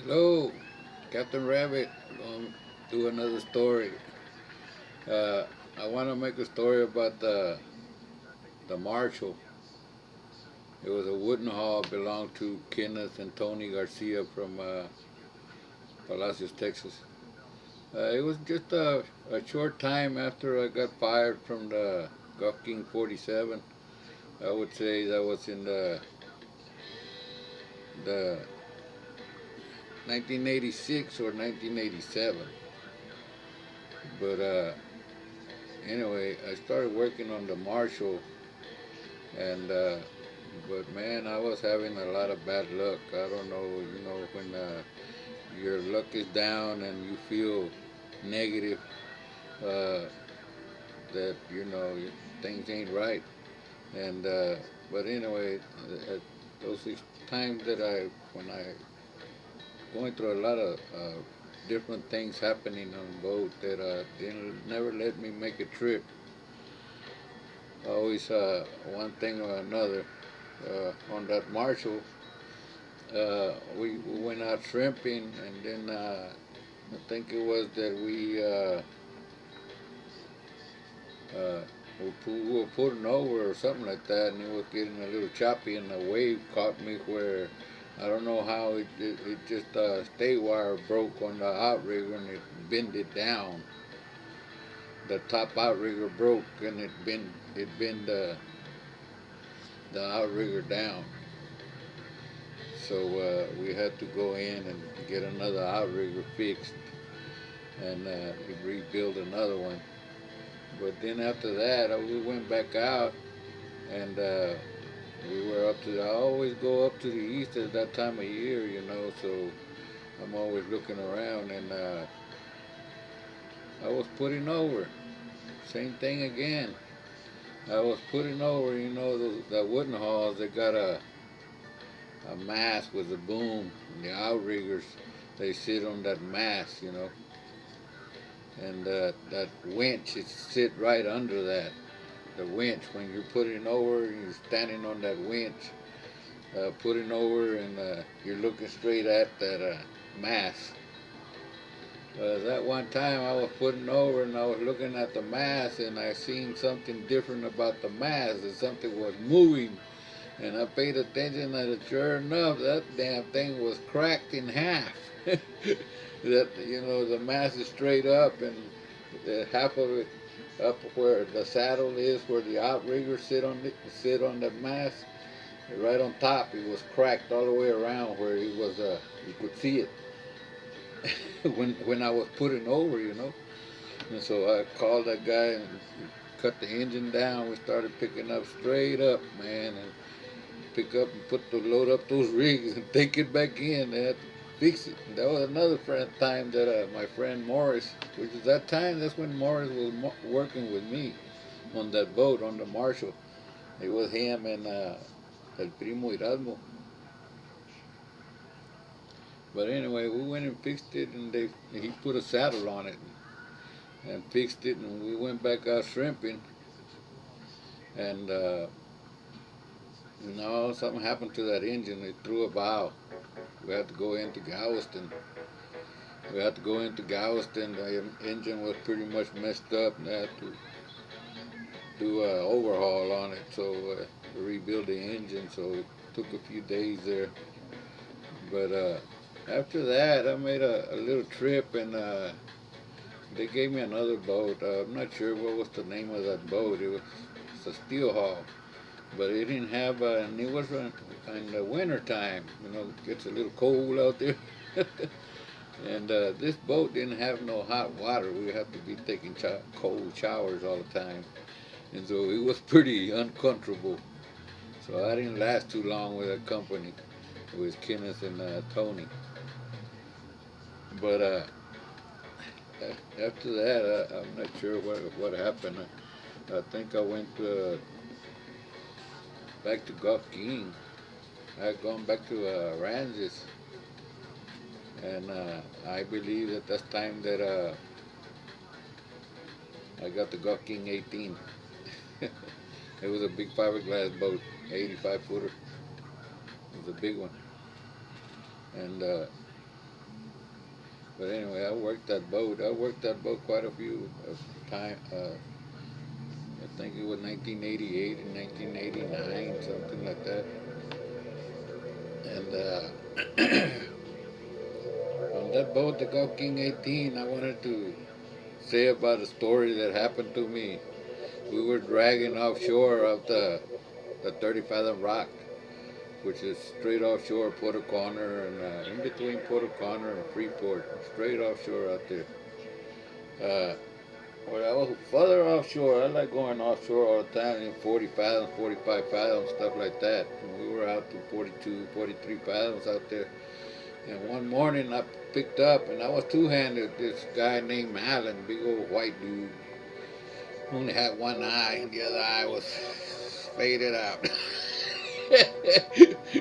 Hello, Captain Rabbit. Do another story. Uh, I want to make a story about the Marshall. It was a wooden hull belonged to Kenneth and Tony Garcia from Palacios, Texas. It was just a short time after I got fired from the Gulf King 47. I would say that was in the 1986 or 1987. But anyway, I started working on the Marshall, and but man, I was having a lot of bad luck. I don't know, when your luck is down and you feel negative, uh, that things ain't right. And but anyway, those times that when I going through a lot of different things happening on boat that didn't never let me make a trip. Always one thing or another. On that Marshall, we went out shrimping, and then I think it was that uh, we were putting over or something like that, and it was getting a little choppy, and the wave caught me where I don't know how it just stay wire broke on the outrigger and it bent it down. The top outrigger broke and it bent the outrigger down. So we had to go in and get another outrigger fixed and rebuild another one. But then after that, we went back out and we were up to. I always go up to the east at that time of year, So I'm always looking around, and I was putting over. Same thing again. I was putting over, the wooden hulls. They got a mast with a boom, and the outriggers they sit on that mast. And that winch is sit right under that. The winch, when you're putting over, you're standing on that winch, putting over, and you're looking straight at that mast. That one time I was putting over and I was looking at the mast and I seen something different about the mast, that something was moving, and I paid attention and sure enough that damn thing was cracked in half. That the mast is straight up and the half of it up where the saddle is, where the outriggers sit on the mast, right on top it was cracked all the way around where it was you could see it when I was putting over. And so I called that guy and cut the engine down. We started picking up straight up, man, and pick up and load up those rigs and take it back in. They had to fix it. And that was another time that my friend Morris, which is that time, that's when Morris was working with me on that boat on the Marshall. It was him and El Primo Erasmo. But anyway, we went and fixed it, and he put a saddle on it and fixed it, and we went back out shrimping, and something happened to that engine. It threw a bow. We had to go into Galveston. The engine was pretty much messed up, and they had to do an overhaul on it, so rebuild the engine. So it took a few days there. But after that, I made a little trip, and they gave me another boat. I'm not sure what was the name of that boat. It was a steel hull, but it didn't have, and it was in the winter time. It gets a little cold out there. And this boat didn't have no hot water. We have to be taking cold showers all the time, and so it was pretty uncomfortable. So I didn't last too long with that company, with Kenneth and Tony. But after that, I'm not sure what happened. I think I went back to Gulf King. I had gone back to Ramses, and I believe at that time that I got the Gulf King 18. It was a big fiberglass boat, 85 footer. It was a big one, and But anyway, I worked that boat. I worked that boat quite a few times. I think it was 1988 and 1989, something like that. And on that boat, the Gulf King 18, I wanted to say about a story that happened to me. We were dragging offshore of the 30 Fathom Rock, which is straight offshore Puerto Corner and in between Puerto Corner and Freeport, straight offshore out there. Uh, well, I was further offshore. I like going offshore all the time in 40 fathoms, 45 fathoms, stuff like that. And we were out to 42, 43 fathoms out there. And one morning I picked up and I was two-handed this guy named Allen, big old white dude. Only had one eye and the other eye was faded out.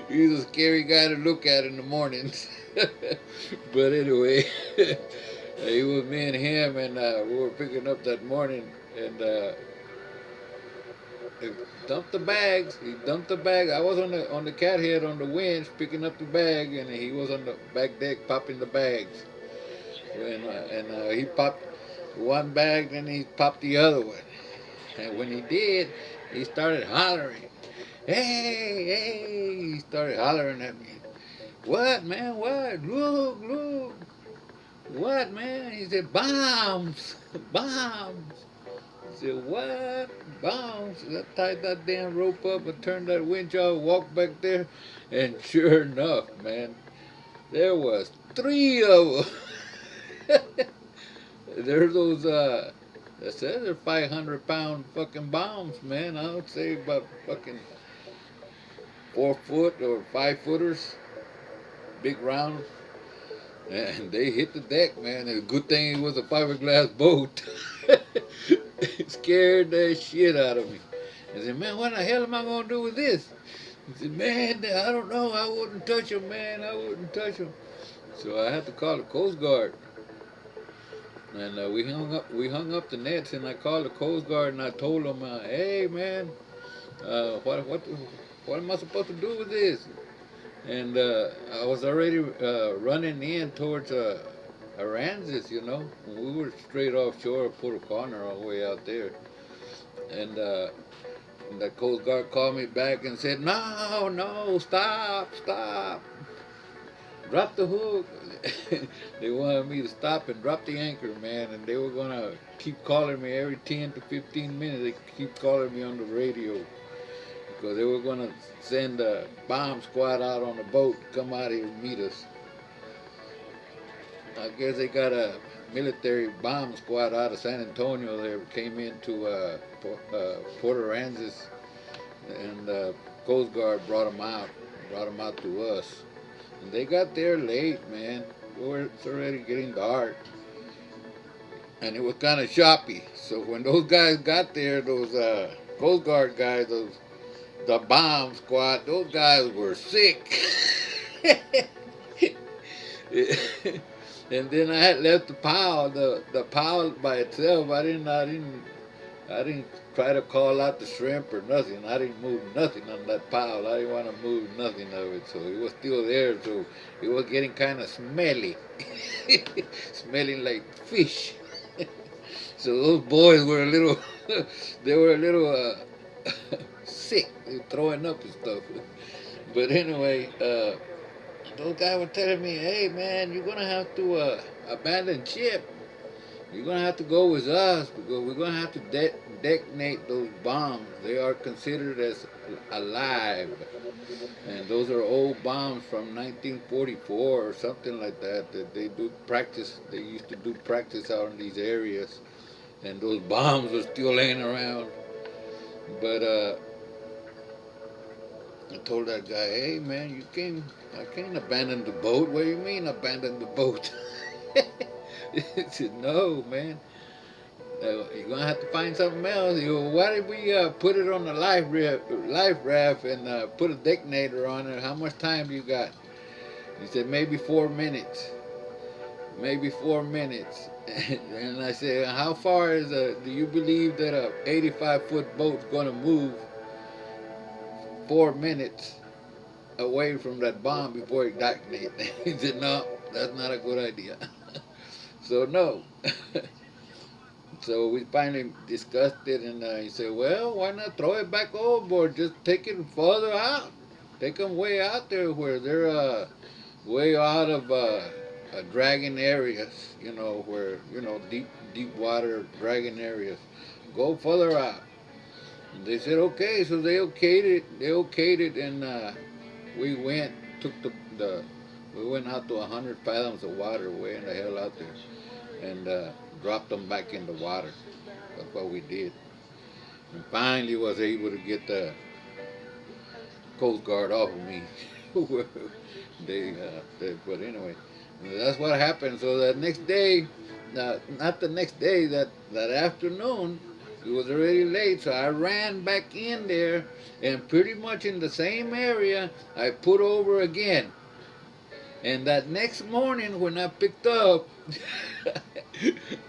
He was a scary guy to look at in the mornings. But anyway, it was me and him, and we were picking up that morning, and he dumped the bags. He dumped the bag. I was on the cat head on the winch picking up the bag, and he was on the back deck popping the bags. And he popped one bag, then he popped the other one. And when he did, he started hollering, "Hey, hey!" He started hollering at me. "What, man? What? Look, look! What, man?" He said, "Bombs! Bombs!" I said, "What? Bombs?" I tied that damn rope up and turned that winch off, walked back there, and sure enough, man, there was three of them. There's those, I said they're 500-pound fucking bombs, man. I would say about fucking 4 foot or 5 footers, big round. And they hit the deck, man. And a good thing it was a fiberglass boat. It scared the shit out of me. I said, "Man, what the hell am I going to do with this?" He said, "Man, I don't know. I wouldn't touch him, man. I wouldn't touch him." So I had to call the Coast Guard. And we hung up the nets, and I called the Coast Guard, and I told them, "Hey, man, what am I supposed to do with this?" And I was already running in towards Aransas, you know. We were straight offshore of Puerto Corner all the way out there. And the Coast Guard called me back and said, "No, no, stop, stop. Drop the hook." They wanted me to stop and drop the anchor, man. And they were going to keep calling me every 10 to 15 minutes. They keep calling me on the radio, because they were going to send a bomb squad out on a boat to come out here and meet us. I guess they got a military bomb squad out of San Antonio. They came into Port Aransas, and the Coast Guard brought them out to us. And they got there late, man. It's already getting dark, and it was kind of choppy. So when those guys got there, those Coast Guard guys, the bomb squad, those guys were sick. And then I had left the pile by itself. I didn't try to call out the shrimp or nothing. I didn't move nothing on that pile. I didn't want to move nothing of it. So it was still there. So it was getting kind of smelly, smelling like fish. So those boys were a little, they were a little sick, they were throwing up and stuff. But anyway, those guys were telling me, "Hey, man, you're gonna have to abandon ship. You're gonna have to go with us, because we're gonna have to detonate those bombs. They are considered as alive, and those are old bombs from 1944 or something like that. That they do practice. They used to do practice out in these areas, and those bombs were still laying around." But I told that guy, "Hey, man, I can't abandon the boat." "What do you mean abandon the boat?" He said, "No, man. You're gonna have to find something else." You go, "Why did we put it on the life raft and put a detonator on it? How much time you got?" He said, "Maybe 4 minutes. Maybe 4 minutes." And I said, "How far do you believe that a 85-foot boat's gonna move 4 minutes away from that bomb before it detonates?" He said, "No, that's not a good idea." So no. So we finally discussed it, and he said, "Well, why not throw it back overboard? Just take it further out. Take them way out there where they're way out of dragging areas. You know, where deep water dragging areas. Go further out." And they said, "Okay." So they okayed it. They okayed it, and we went. Took the we went out to 100 fathoms of water, way in the hell out there, and dropped them back in the water. That's what we did. And finally was able to get the Coast Guard off of me. But anyway, that's what happened. So that next day, not the next day, that afternoon, it was already late. So I ran back in there, and pretty much in the same area, I put over again. And that next morning when I picked up,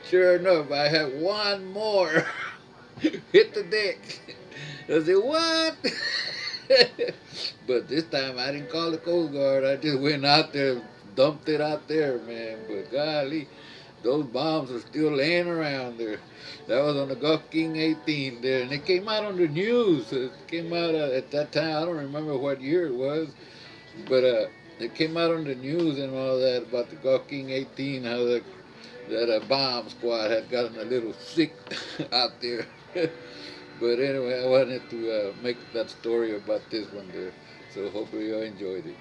sure enough, I had one more hit the deck. I said, "What?" But this time I didn't call the Coast Guard. I just went out there, dumped it out there, man. But golly, those bombs are still laying around there. That was on the Gulf King 18 there, and it came out on the news. It came out at that time. I don't remember what year it was, but it came out on the news and all that about the Gulf King 18, how that bomb squad had gotten a little sick out there. But anyway, I wanted to make that story about this one there. So hopefully you enjoyed it.